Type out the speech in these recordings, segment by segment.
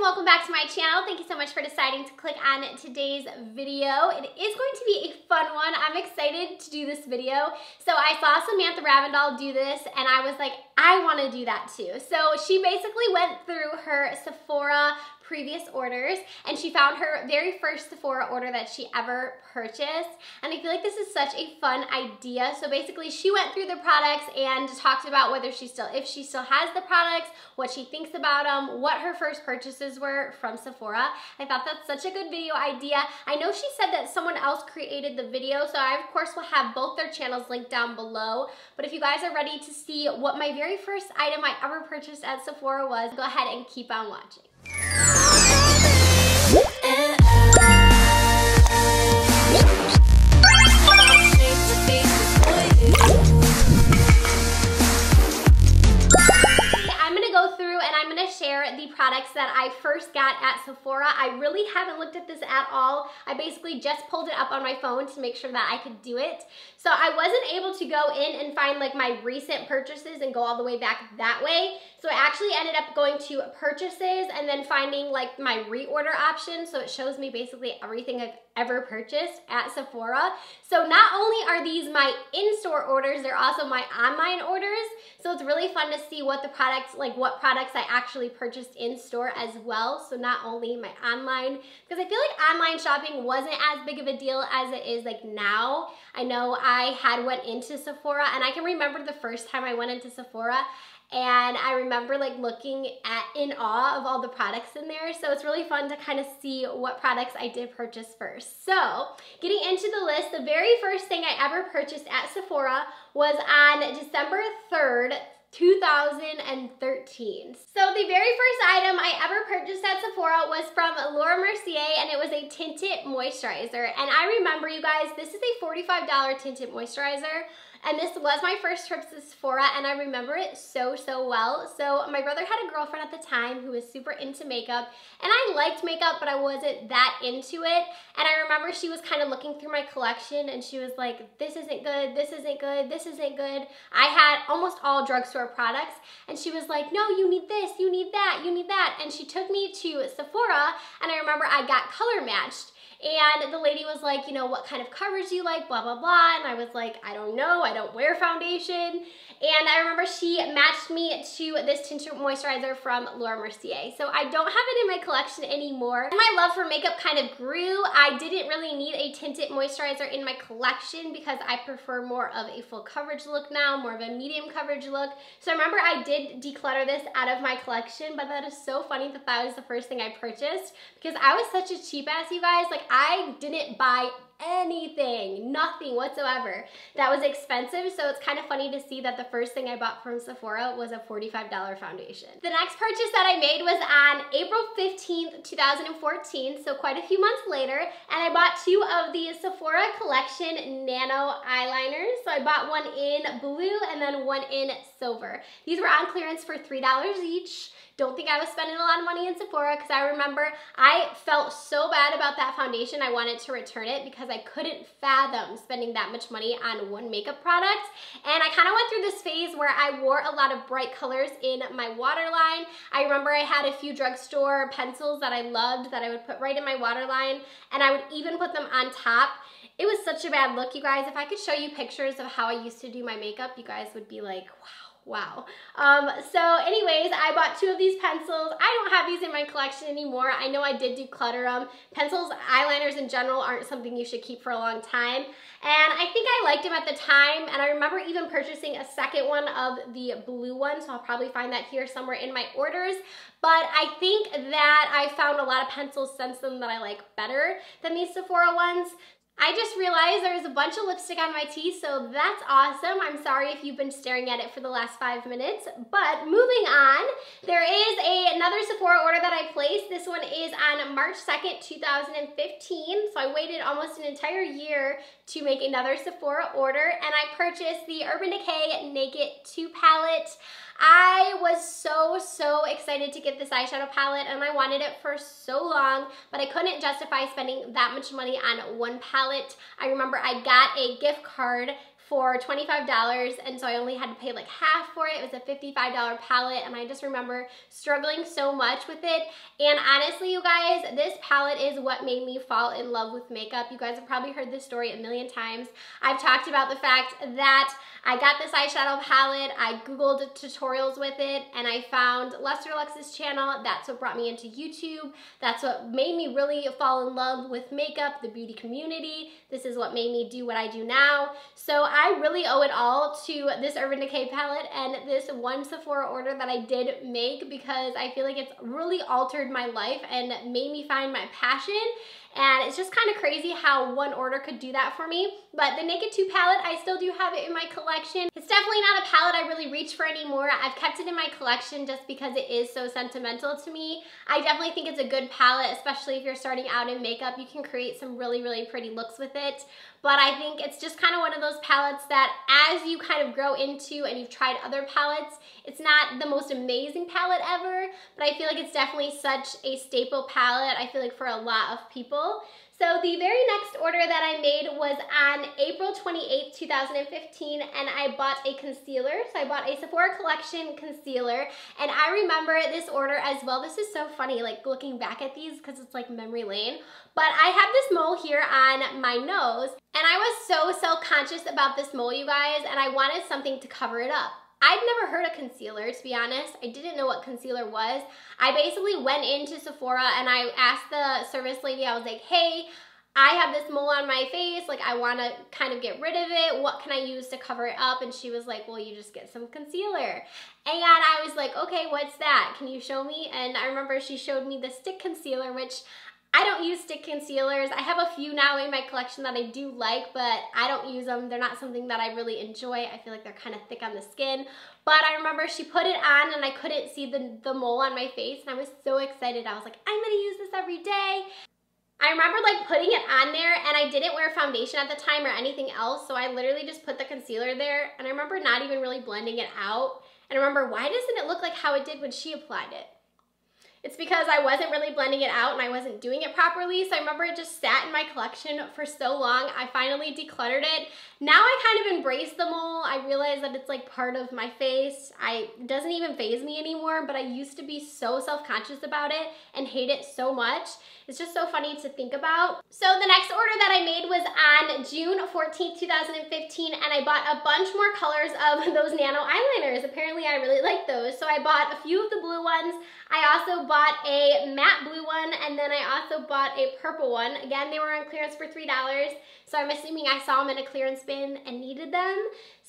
welcome back to my channel. Thank you so much for deciding to click on today's video. It is going to be a fun one. I'm excited to do this video. So I saw Samantha do this and I was like, I want to do that too. So she basically went through her Sephora previous orders and she found her very first Sephora order that she ever purchased, and I feel like this is such a fun idea. So basically she went through the products and talked about whether if she still has the products, what she thinks about them, what her first purchases were from Sephora. I thought that's such a good video idea. I know she said that someone else created the video, so I of course will have both their channels linked down below, but if you guys are ready to see what my very first item I ever purchased at Sephora was, go ahead and keep on watching. Share the products that I first got at Sephora. I really haven't looked at this at all. I basically just pulled it up on my phone to make sure that I could do it. So I wasn't able to go in and find like my recent purchases and go all the way back that way. So I actually ended up going to purchases and then finding like my reorder option. So it shows me basically everything I've ever purchased at Sephora. So not only are these my in-store orders, they're also my online orders. So it's really fun to see what the products, like what products I actually purchased in store as well. So not only my online, because I feel like online shopping wasn't as big of a deal as it is like now. I know I had went into Sephora and I can remember the first time I went into Sephora and I remember like looking in awe of all the products in there. So it's really fun to kind of see what products I did purchase first. So getting into the list, the very first thing I ever purchased at Sephora was on December 3rd, 2013. So the very first item I ever purchased at Sephora was from Laura Mercier, and it was a tinted moisturizer. And I remember, you guys, this is a $45 tinted moisturizer. And this was my first trip to Sephora, and I remember it so well. So my brother had a girlfriend at the time who was super into makeup, and I liked makeup, but I wasn't that into it. And I remember she was kind of looking through my collection, and she was like, this isn't good, this isn't good, this isn't good. I had almost all drugstore products, and she was like, no, you need this, you need that, you need that. And she took me to Sephora, and I remember I got color matched. And the lady was like, you know, what kind of coverage do you like, blah, blah, blah. And I was like, I don't know, I don't wear foundation. And I remember she matched me to this tinted moisturizer from Laura Mercier. So I don't have it in my collection anymore. My love for makeup kind of grew. I didn't really need a tinted moisturizer in my collection because I prefer more of a full coverage look now, more of a medium coverage look. So I remember I did declutter this out of my collection, but that is so funny that that was the first thing I purchased because I was such a cheap ass, you guys. Like, I didn't buy anything, nothing whatsoever that was expensive. So it's kind of funny to see that the first thing I bought from Sephora was a $45 foundation. The next purchase that I made was on April 15th, 2014, so quite a few months later, and I bought two of the Sephora Collection Nano eyeliners. So I bought one in blue and then one in silver. These were on clearance for $3 each. Don't think I was spending a lot of money in Sephora because I remember I felt so bad about that foundation I wanted to return it because I couldn't fathom spending that much money on one makeup product. And I kind of went through this phase where I wore a lot of bright colors in my waterline. I remember I had a few drugstore pencils that I loved that I would put right in my waterline, and I would even put them on top. It was such a bad look, you guys. If I could show you pictures of how I used to do my makeup, you guys would be like, wow. So anyways, I bought two of these pencils. I don't have these in my collection anymore. I know I did declutter them. Pencils, eyeliners in general aren't something you should keep for a long time. And I think I liked them at the time, and I remember even purchasing a second one of the blue one, so I'll probably find that here somewhere in my orders. But I think that I found a lot of pencils since then that I like better than these Sephora ones. I just realized there's a bunch of lipstick on my teeth, so that's awesome. I'm sorry if you've been staring at it for the last 5 minutes, but moving on, there is another Sephora order that I placed. This one is on March 2nd, 2015, so I waited almost an entire year to make another Sephora order, and I purchased the Urban Decay Naked 2 palette. I was so excited to get this eyeshadow palette, and I wanted it for so long, but I couldn't justify spending that much money on one palette. I remember I got a gift card for $25, and so I only had to pay like half for it. It was a $55 palette, and I just remember struggling so much with it. And honestly, you guys, this palette is what made me fall in love with makeup. You guys have probably heard this story a million times. I've talked about the fact that I got this eyeshadow palette, I Googled tutorials with it, and I found Lester Lux's channel. That's what brought me into YouTube. That's what made me really fall in love with makeup, the beauty community. This is what made me do what I do now. So I really owe it all to this Urban Decay palette and this one Sephora order that I did make, because I feel like it's really altered my life and made me find my passion. And it's just kind of crazy how one order could do that for me. But the Naked 2 palette, I still do have it in my collection. It's definitely not a palette I really reach for anymore. I've kept it in my collection just because it is so sentimental to me. I definitely think it's a good palette, especially if you're starting out in makeup. You can create some really, really pretty looks with it. But I think it's just kind of one of those palettes that as you kind of grow into and you've tried other palettes, it's not the most amazing palette ever, but I feel like it's definitely such a staple palette, I feel like, for a lot of people. So the very next order that I made was on April 28th, 2015, and I bought a concealer. So I bought a Sephora Collection concealer, and I remember this order as well. This is so funny, like looking back at these, because it's like memory lane. But I have this mole here on my nose, and I was so self-conscious about this mole, you guys, and I wanted something to cover it up. I'd never heard of concealer, to be honest. I didn't know what concealer was. I basically went into Sephora and I asked the service lady, I was like, hey, I have this mole on my face, like I want to kind of get rid of it. What can I use to cover it up? And she was like, well, you just get some concealer. And I was like, okay, what's that? Can you show me? And I remember she showed me the stick concealer, which I don't use stick concealers. I have a few now in my collection that I do like, but I don't use them. They're not something that I really enjoy. I feel like they're kind of thick on the skin. But I remember she put it on and I couldn't see the mole on my face, and I was so excited. I was like, I'm gonna use this every day. I remember like putting it on there, and I didn't wear foundation at the time or anything else, so I literally just put the concealer there, and I remember not even really blending it out. And I remember, why doesn't it look like how it did when she applied it? It's because I wasn't really blending it out and I wasn't doing it properly. So I remember it just sat in my collection for so long. I finally decluttered it. Now I kind of embrace the mole. I realize that it's like part of my face. It doesn't even faze me anymore, but I used to be so self-conscious about it and hate it so much. It's just so funny to think about. So the next order that I made was on June 14th, 2015, and I bought a bunch more colors of those nano eyeliners. Apparently I really like those. So I bought a few of the blue ones. I also bought a matte blue one, and then I also bought a purple one. Again, they were on clearance for $3, so I'm assuming I saw them in a clearance bin and needed them.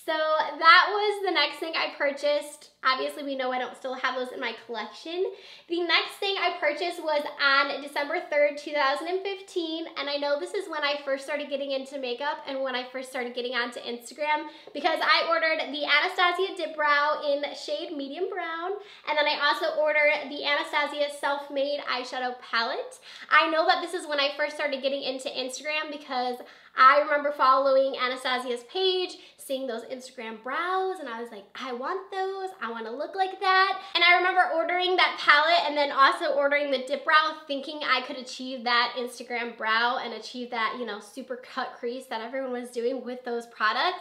So that was the next thing I purchased. Obviously, we know I don't still have those in my collection. The next thing I purchased was on December 3rd, 2015, and I know this is when I first started getting into makeup and when I first started getting onto Instagram, because I ordered the Anastasia Dip Brow in shade medium brown, and then I also ordered the Anastasia Self-Made Eyeshadow Palette. I know that this is when I first started getting into Instagram, because I remember following Anastasia's page, seeing those Instagram brows, and I was like, I want those, I want to look like that. And I remember ordering that palette and then also ordering the dip brow, thinking I could achieve that Instagram brow and achieve that, you know, super cut crease that everyone was doing with those products.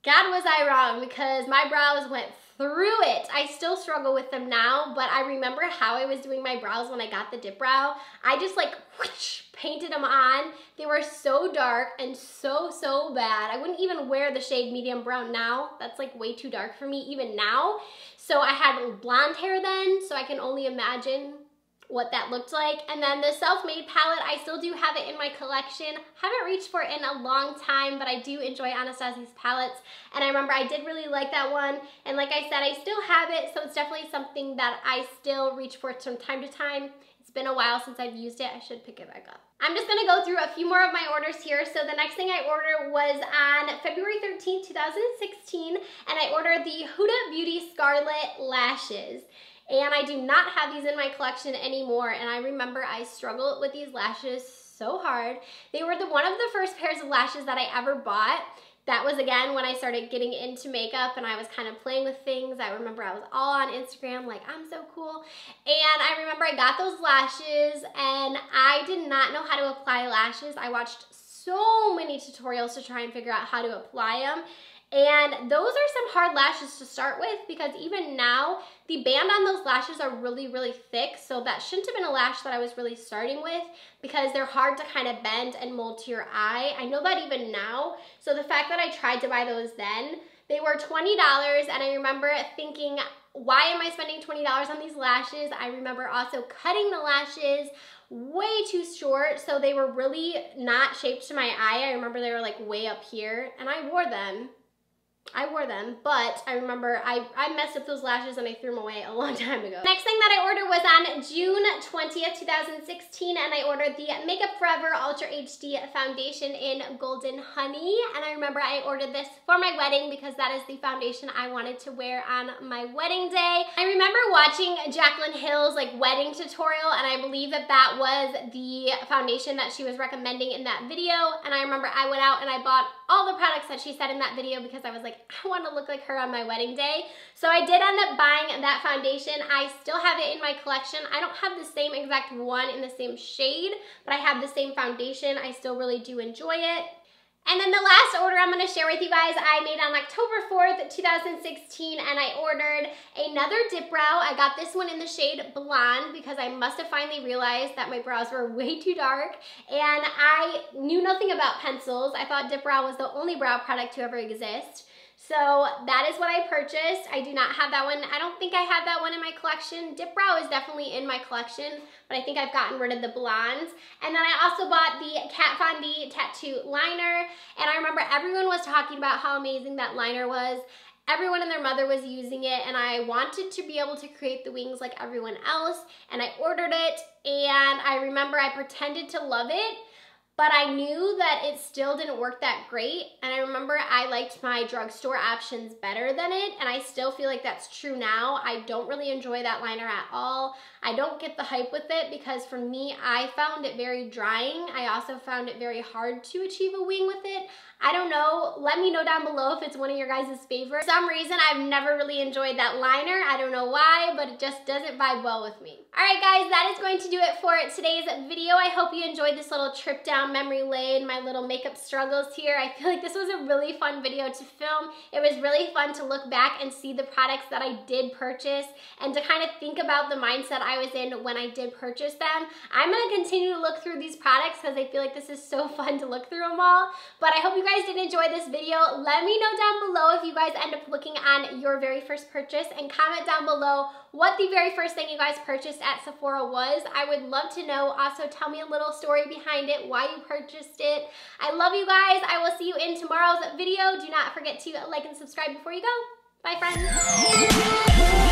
God, was I wrong, because my brows went through it. I still struggle with them now, but I remember how I was doing my brows when I got the dip brow. I just like whoosh, painted them on. They were so dark and so bad. I wouldn't even wear the shade medium brown now. That's like way too dark for me even now. So I had blonde hair then, so I can only imagine what that looked like. And then the Self-Made palette, I still do have it in my collection. Haven't reached for it in a long time, but I do enjoy Anastasia's palettes. And I remember I did really like that one. And like I said, I still have it, so it's definitely something that I still reach for from time to time. It's been a while since I've used it. I should pick it back up. I'm just gonna go through a few more of my orders here. So the next thing I ordered was on February 13th, 2016, and I ordered the Huda Beauty Scarlet Lashes. And I do not have these in my collection anymore, and I remember I struggled with these lashes so hard. They were one of the first pairs of lashes that I ever bought. That was, again, when I started getting into makeup and I was kind of playing with things. I remember I was all on Instagram like, I'm so cool. And I remember I got those lashes and I did not know how to apply lashes. I watched so many tutorials to try and figure out how to apply them. And those are some hard lashes to start with because even now, the band on those lashes are really, really thick. So that shouldn't have been a lash that I was really starting with because they're hard to kind of bend and mold to your eye. I know that even now. So the fact that I tried to buy those then, they were $20, and I remember thinking, why am I spending $20 on these lashes? I remember also cutting the lashes way too short, so they were really not shaped to my eye. I remember they were like way up here, and I wore them, but I remember I messed up those lashes and I threw them away a long time ago. Next thing that I ordered was on June 20th, 2016, and I ordered the Makeup Forever Ultra HD Foundation in Golden Honey, and I remember I ordered this for my wedding because that is the foundation I wanted to wear on my wedding day. I remember watching Jaclyn Hill's like wedding tutorial, and I believe that that was the foundation that she was recommending in that video, and I remember I went out and I bought all the products that she said in that video because I was like, I want to look like her on my wedding day. So I did end up buying that foundation. I still have it in my collection. I don't have the same exact one in the same shade, but I have the same foundation. I still really do enjoy it. And then the last order I'm going to share with you guys, I made on October 4th, 2016, and I ordered another dip brow. I got this one in the shade Blonde because I must have finally realized that my brows were way too dark, and I knew nothing about pencils. I thought dip brow was the only brow product to ever exist. So that is what I purchased. I do not have that one. I don't think I have that one in my collection. Dip brow is definitely in my collection, but I think I've gotten rid of the blondes. And then I also bought the Kat Von D tattoo liner, and I remember everyone was talking about how amazing that liner was. Everyone and their mother was using it, and I wanted to be able to create the wings like everyone else, and I ordered it, and I remember I pretended to love it, but I knew that it still didn't work that great, and I remember I liked my drugstore options better than it, and I still feel like that's true now. I don't really enjoy that liner at all. I don't get the hype with it because for me, I found it very drying. I also found it very hard to achieve a wing with it. I don't know. Let me know down below if it's one of your guys' favorite. For some reason, I've never really enjoyed that liner. I don't know why, but it just doesn't vibe well with me. All right, guys, that is going to do it for today's video. I hope you enjoyed this little trip down memory lane, my little makeup struggles here. I feel like this was a really fun video to film. It was really fun to look back and see the products that I did purchase and to kind of think about the mindset I was in when I did purchase them. I'm going to continue to look through these products because I feel like this is so fun to look through them all. But I hope you guys did enjoy this video. Let me know down below if you guys end up looking on your very first purchase, and comment down below what the very first thing you guys purchased at Sephora was. I would love to know. Also, tell me a little story behind it, why you purchased it. I love you guys. I will see you in tomorrow's video. Do not forget to like and subscribe before you go. Bye, friends.